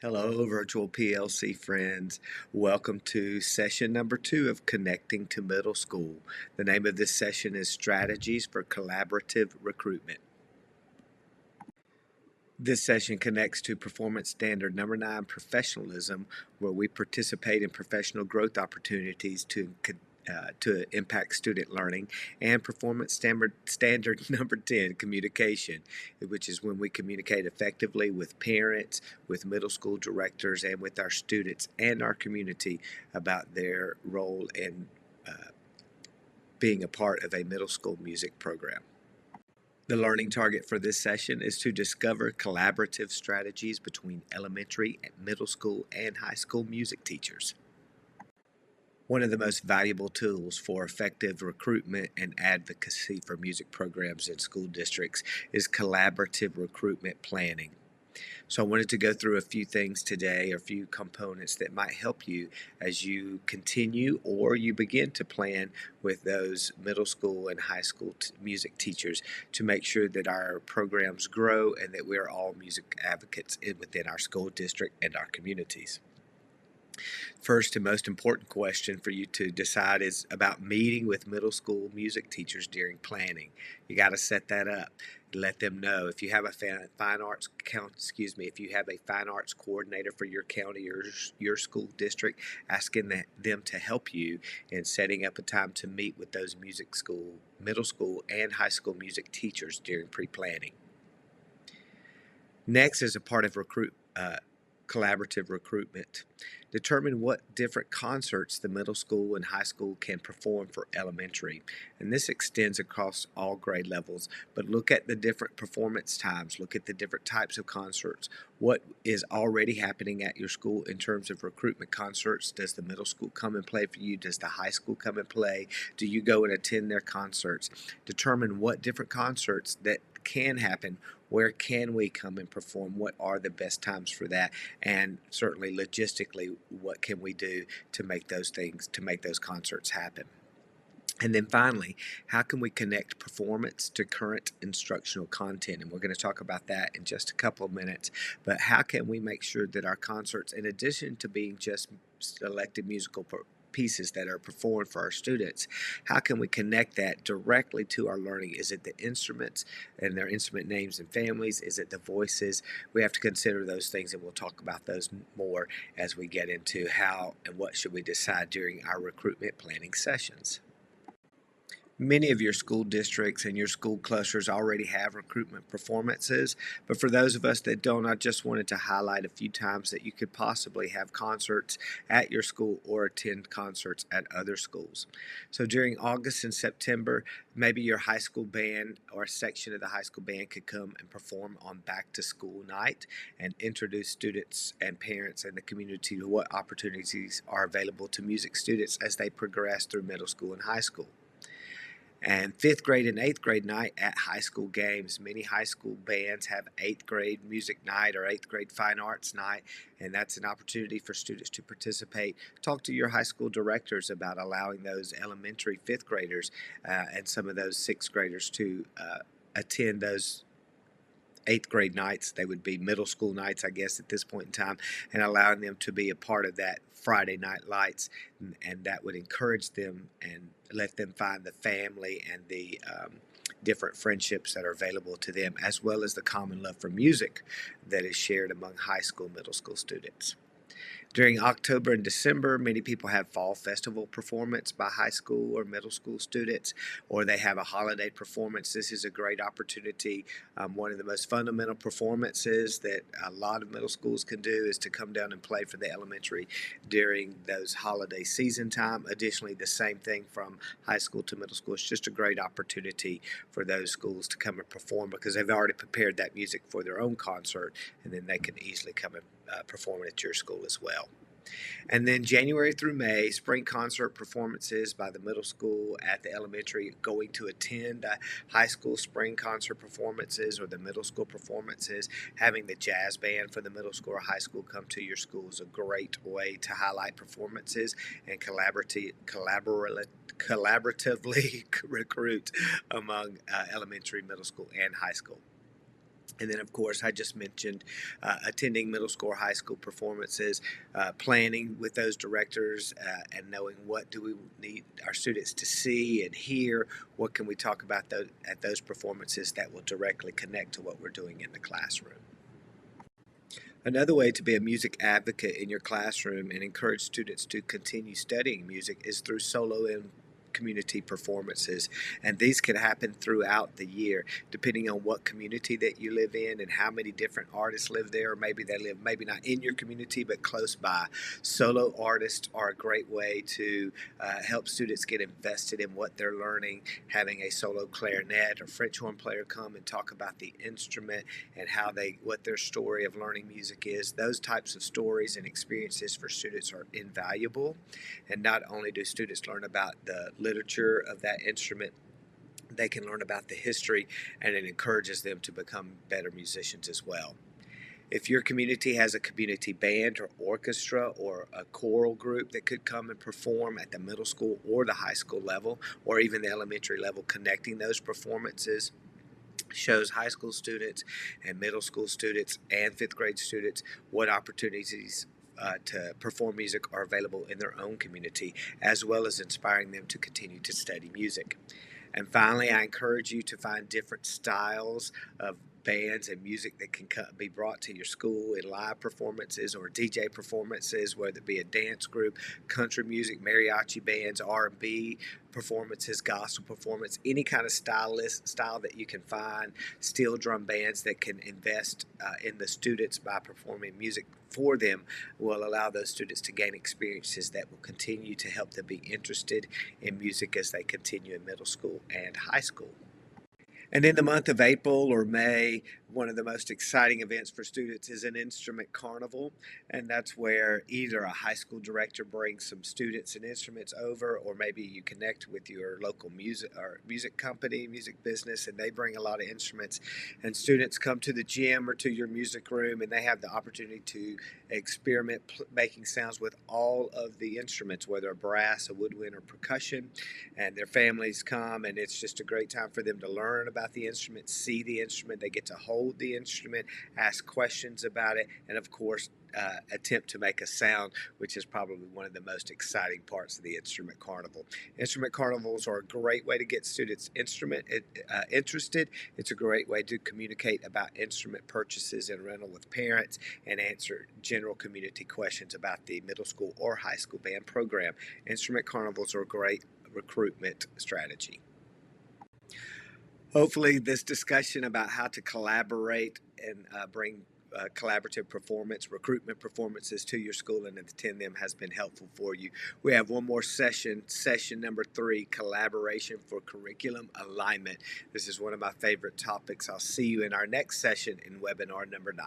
Hello, virtual PLC friends. Welcome to session number 2 of Connecting to Middle School. The name of this session is Strategies for Collaborative Recruitment. This session connects to performance standard number 9, professionalism, where we participate in professional growth opportunities to impact student learning, and performance standard number 10, communication, which is when we communicate effectively with parents, with middle school directors, and with our students and our community about their role in being a part of a middle school music program. The learning target for this session is to discover collaborative strategies between elementary, middle school, and high school music teachers. One of the most valuable tools for effective recruitment and advocacy for music programs in school districts is collaborative recruitment planning. So I wanted to go through a few things today, a few components that might help you as you continue or you begin to plan with those middle school and high school music teachers to make sure that our programs grow and that we're all music advocates within our school district and our communities. First and most important question for you to decide is about meeting with middle school music teachers during planning. You got to set that up. Let them know if you have a fine arts coordinator for your county or your school district, asking them to help you in setting up a time to meet with those middle school, and high school music teachers during pre-planning. Next is a part of collaborative recruitment. Determine what different concerts the middle school and high school can perform for elementary. And this extends across all grade levels, but look at the different performance times, look at the different types of concerts. What is already happening at your school in terms of recruitment concerts? Does the middle school come and play for you? Does the high school come and play? Do you go and attend their concerts? Determine what different concerts that can happen. Where can we come and perform? What are the best times for that? And certainly logistically, what can we do to make those concerts happen? And then finally, how can we connect performance to current instructional content? And we're going to talk about that in just a couple of minutes. But how can we make sure that our concerts, in addition to being just selected musical pieces that are performed for our students, how can we connect that directly to our learning? Is it the instruments and their instrument names and families? Is it the voices? We have to consider those things, and we'll talk about those more as we get into how and what should we decide during our recruitment planning sessions. Many of your school districts and your school clusters already have recruitment performances, but for those of us that don't, I just wanted to highlight a few times that you could possibly have concerts at your school or attend concerts at other schools. So during August and September, maybe your high school band or a section of the high school band could come and perform on back to school night and introduce students and parents and the community to what opportunities are available to music students as they progress through middle school and high school. And 5th grade and 8th grade night at high school games. Many high school bands have 8th grade music night or 8th grade fine arts night, and that's an opportunity for students to participate. Talk to your high school directors about allowing those elementary 5th graders and some of those 6th graders to attend those 8th grade nights. They would be middle school nights, I guess, at this point in time, and allowing them to be a part of that Friday night lights, and that would encourage them and let them find the family and the different friendships that are available to them, as well as the common love for music that is shared among high school, middle school students. During October and December, many people have fall festival performance by high school or middle school students, or they have a holiday performance. This is a great opportunity. One of the most fundamental performances that a lot of middle schools can do is to come down and play for the elementary during those holiday season time. Additionally, the same thing from high school to middle school. It's just a great opportunity for those schools to come and perform because they've already prepared that music for their own concert, and then they can easily come and perform it at your school as well. And then January through May, spring concert performances by the middle school at the elementary, going to attend high school spring concert performances or the middle school performances. Having the jazz band for the middle school or high school come to your school is a great way to highlight performances and collaboratively recruit among elementary, middle school, and high school. And then, of course, I just mentioned attending middle school or high school performances, planning with those directors, and knowing what do we need our students to see and hear. What can we talk about at those performances that will directly connect to what we're doing in the classroom. Another way to be a music advocate in your classroom and encourage students to continue studying music is through solo and community performances, and these can happen throughout the year depending on what community that you live in and how many different artists live there, or maybe they live maybe not in your community but close by. Solo artists are a great way to help students get invested in what they're learning. Having a solo clarinet or French horn player come and talk about the instrument and what their story of learning music is, those types of stories and experiences for students are invaluable. And not only do students learn about the literature of that instrument, they can learn about the history, and it encourages them to become better musicians as well. If your community has a community band or orchestra or a choral group that could come and perform at the middle school or the high school level, or even the elementary level, connecting those performances shows high school students and middle school students and fifth grade students what opportunities to perform music are available in their own community, as well as inspiring them to continue to study music. And finally, I encourage you to find different styles of bands and music that can be brought to your school in live performances or DJ performances, whether it be a dance group, country music, mariachi bands, R&B performances, gospel performance, any kind of style that you can find. Steel drum bands that can invest in the students by performing music for them will allow those students to gain experiences that will continue to help them be interested in music as they continue in middle school and high school. And in the month of April or May, one of the most exciting events for students is an instrument carnival. And that's where either a high school director brings some students and instruments over, or maybe you connect with your local music company, music business, and they bring a lot of instruments. And students come to the gym or to your music room, and they have the opportunity to experiment making sounds with all of the instruments, whether a brass, a woodwind, or percussion. And their families come, and it's just a great time for them to learn about the instrument, see the instrument. They get to hold the instrument, ask questions about it, and of course, attempt to make a sound, which is probably one of the most exciting parts of the instrument carnival. Instrument carnivals are a great way to get students interested. It's a great way to communicate about instrument purchases and rental with parents and answer general community questions about the middle school or high school band program. Instrument carnivals are a great recruitment strategy. Hopefully, this discussion about how to collaborate and bring collaborative performance, recruitment performances to your school and attend them has been helpful for you. We have one more session number 3, collaboration for curriculum alignment. This is one of my favorite topics. I'll see you in our next session in webinar number 9.